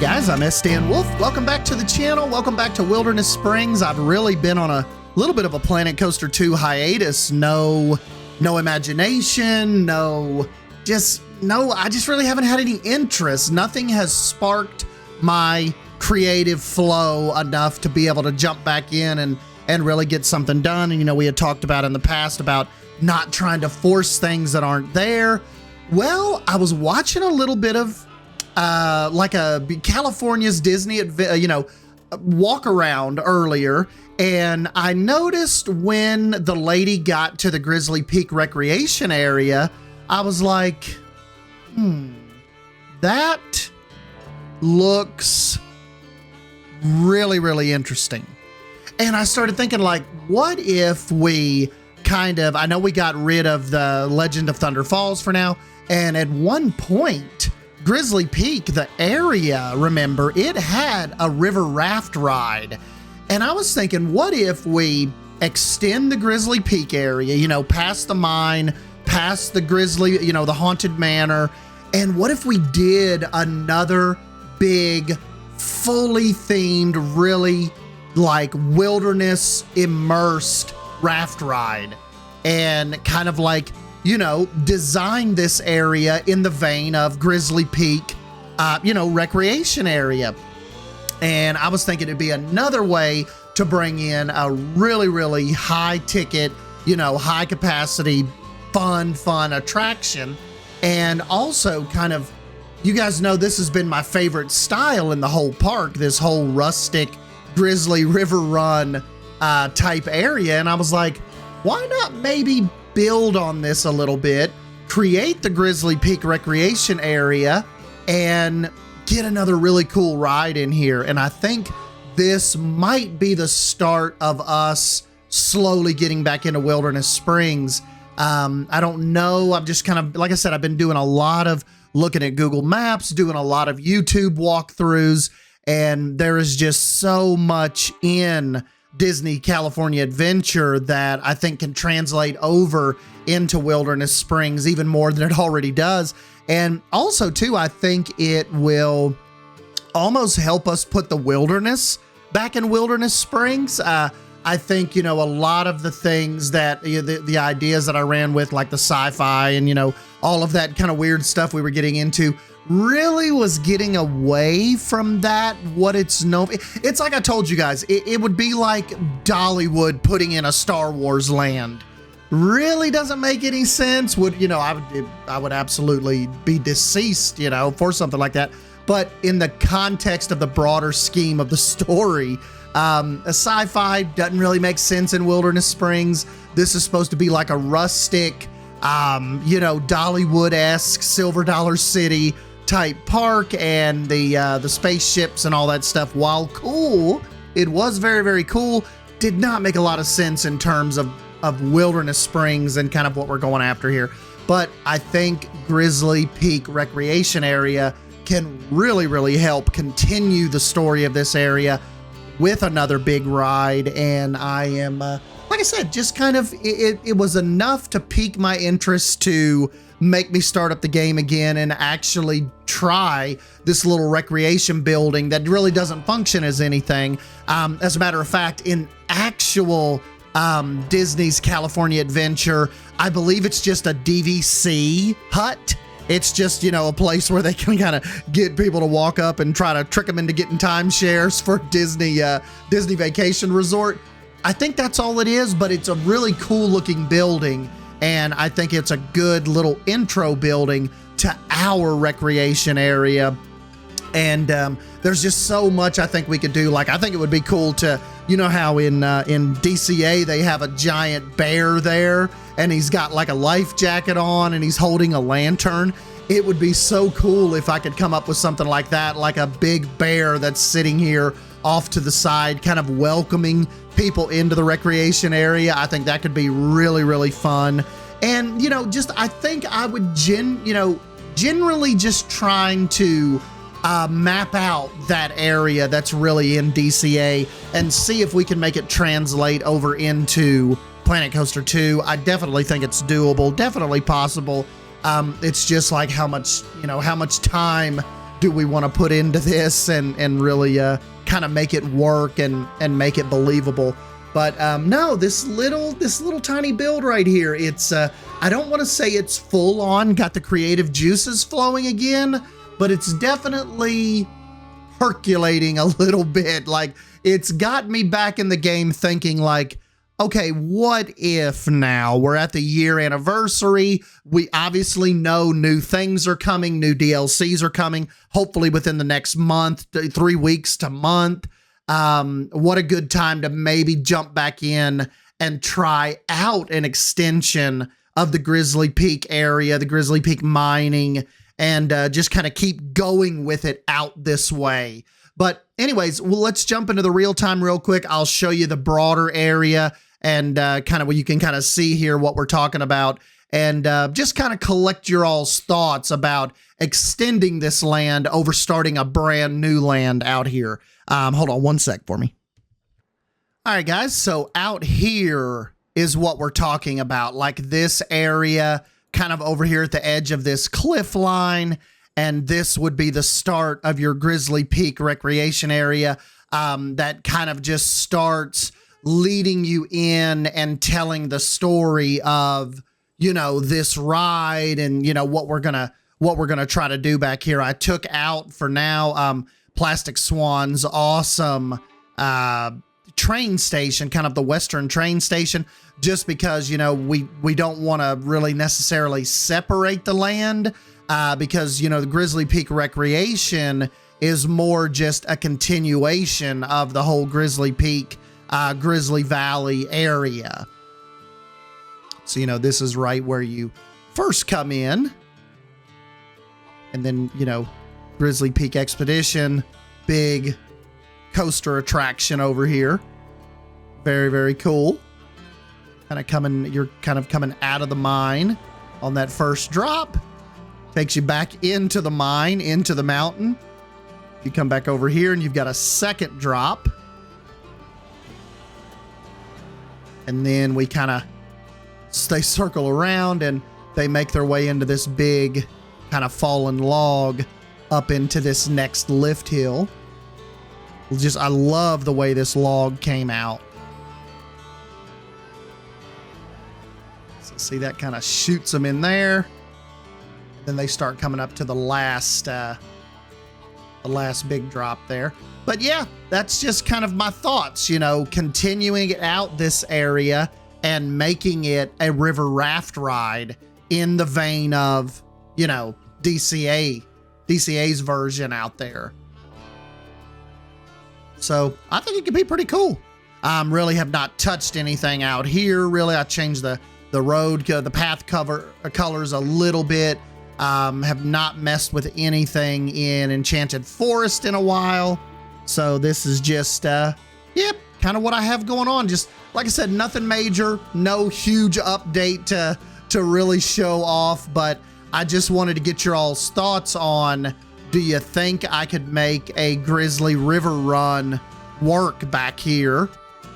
guys, I'm Stan Wolf. Welcome back to the channel. Welcome back to Wilderness Springs. I've really been on a little bit of a Planet Coaster 2 hiatus. No imagination, I just really haven't had any interest. Nothing has sparked my creative flow enough to be able to jump back in and really get something done. And we had talked about in the past about not trying to force things that aren't there. Well, I was watching a little bit of like a California's Disney, walk around earlier, and I noticed when the lady got to the Grizzly Peak recreation area, I was like, that looks really, really interesting. And I started thinking, like, what if we I know we got rid of the Legend of Thunder Falls for now, and at one point, Grizzly Peak, the area, remember, it had a river raft ride. And I was thinking, what if we extend the Grizzly Peak area, past the mine, past the Grizzly, the Haunted Manor, and what if we did another big, fully themed, really like wilderness immersed raft ride, and kind of like, design this area in the vein of Grizzly Peak, recreation area. And I was thinking it'd be another way to bring in a really, really high ticket, high capacity, fun attraction. And also kind of, you guys know this has been my favorite style in the whole park, this whole rustic Grizzly River Run type area. And I was like, why not maybe build on this a little bit, create the Grizzly Peak recreation area, and get another really cool ride in here. And I think this might be the start of us slowly getting back into Wilderness Springs. I don't know. I'm just kind of, like I said, I've been doing a lot of looking at Google Maps, doing a lot of YouTube walkthroughs, and there is just so much in Disney California Adventure that I think can translate over into Wilderness Springs even more than it already does. And also too, I think it will almost help us put the wilderness back in Wilderness Springs. I think, a lot of the things that, the ideas that I ran with, like the sci-fi and, all of that kind of weird stuff we were getting into, really was getting away from that, what it's known. It's like I told you guys, it would be like Dollywood putting in a Star Wars land. Really doesn't make any sense. I would absolutely be deceased, for something like that. But in the context of the broader scheme of the story, a sci-fi doesn't really make sense in Wilderness Springs. This is supposed to be like a rustic, Dollywood-esque Silver Dollar City type park, and the spaceships and all that stuff, while cool, it was very, very cool, did not make a lot of sense in terms of Wilderness Springs and kind of what we're going after here. But I think Grizzly Peak recreation area can really, really help continue the story of this area with another big ride. And I am, like I said, just kind of, it was enough to pique my interest to make me start up the game again and actually try this little recreation building that really doesn't function as anything. As a matter of fact, in actual Disney's California Adventure, I believe it's just a DVC hut. It's just, a place where they can kind of get people to walk up and try to trick them into getting timeshares for Disney Vacation Resort. I think that's all it is, but it's a really cool looking building. And I think it's a good little intro building to our recreation area. And there's just so much I think we could do. Like, I think it would be cool to, how in DCA they have a giant bear there, and he's got like a life jacket on and he's holding a lantern. It would be so cool if I could come up with something like that, like a big bear that's sitting here off to the side, kind of welcoming people into the recreation area. I think that could be really, really fun. And, I think I would generally just trying to map out that area that's really in DCA and see if we can make it translate over into Planet Coaster 2. I definitely think it's doable, definitely possible. It's just like how much time do we want to put into this and really kind of make it work and make it believable. But no, this little tiny build right here, it's I don't want to say it's full on got the creative juices flowing again, but it's definitely percolating a little bit. Like, it's got me back in the game thinking like, okay, what if now we're at the year anniversary? We obviously know new things are coming, new DLCs are coming, hopefully within the next month, 3 weeks to month. What a good time to maybe jump back in and try out an extension of the Grizzly Peak area, the Grizzly Peak mining, and just kind of keep going with it out this way. But anyways, well, let's jump into the real time real quick. I'll show you the broader area and kind of where you can kind of see here what we're talking about, and just kind of collect your all's thoughts about extending this land over starting a brand new land out here. Hold on one sec for me. All right, guys, so out here is what we're talking about, like this area kind of over here at the edge of this cliff line, and this would be the start of your Grizzly Peak recreation area that kind of just starts leading you in and telling the story of, you know, this ride and, you know, what we're gonna try to do back here. I took out for now Plastic Swan's awesome train station, kind of the western train station, just because, you know, we don't want to really necessarily separate the land because, you know, the Grizzly Peak recreation is more just a continuation of the whole Grizzly Peak Grizzly Valley area. So, you know, this is right where you first come in, and then, you know, Grizzly Peak Expedition, big coaster attraction over here. Very, very cool. You're kind of coming out of the mine on that first drop. Takes you back into the mine, into the mountain. You come back over here and you've got a second drop. And then we they circle around and they make their way into this big kind of fallen log up into this next lift hill. I love the way this log came out. So see, that kind of shoots them in there. Then they start coming up to the last big drop there. But yeah, that's just kind of my thoughts, you know, continuing it out this area and making it a river raft ride in the vein of, you know, DCA's version out there. So I think it could be pretty cool. Really have not touched anything out here. Really, I changed the road, the path colors a little bit. Have not messed with anything in Enchanted Forest in a while. So this is just, kind of what I have going on. Just like I said, nothing major, no huge update to really show off, but I just wanted to get your all's thoughts on, do you think I could make a Grizzly River run work back here?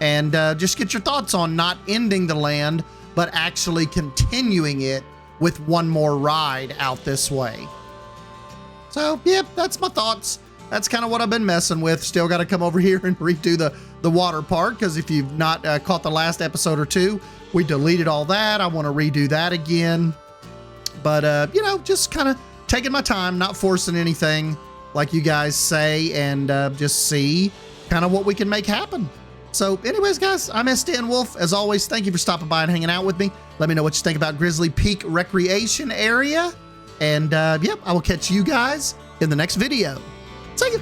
And just get your thoughts on not ending the land, but actually continuing it with one more ride out this way. So, that's my thoughts. That's kind of what I've been messing with. Still got to come over here and redo the water park, because if you've not caught the last episode or two, we deleted all that. I want to redo that again. But, you know, just kind of taking my time, not forcing anything, like you guys say, and just see kind of what we can make happen. So anyways, guys, I'm SDN Wolf. As always, thank you for stopping by and hanging out with me. Let me know what you think about Grizzly Peak Recreation Area. And, I will catch you guys in the next video. See ya.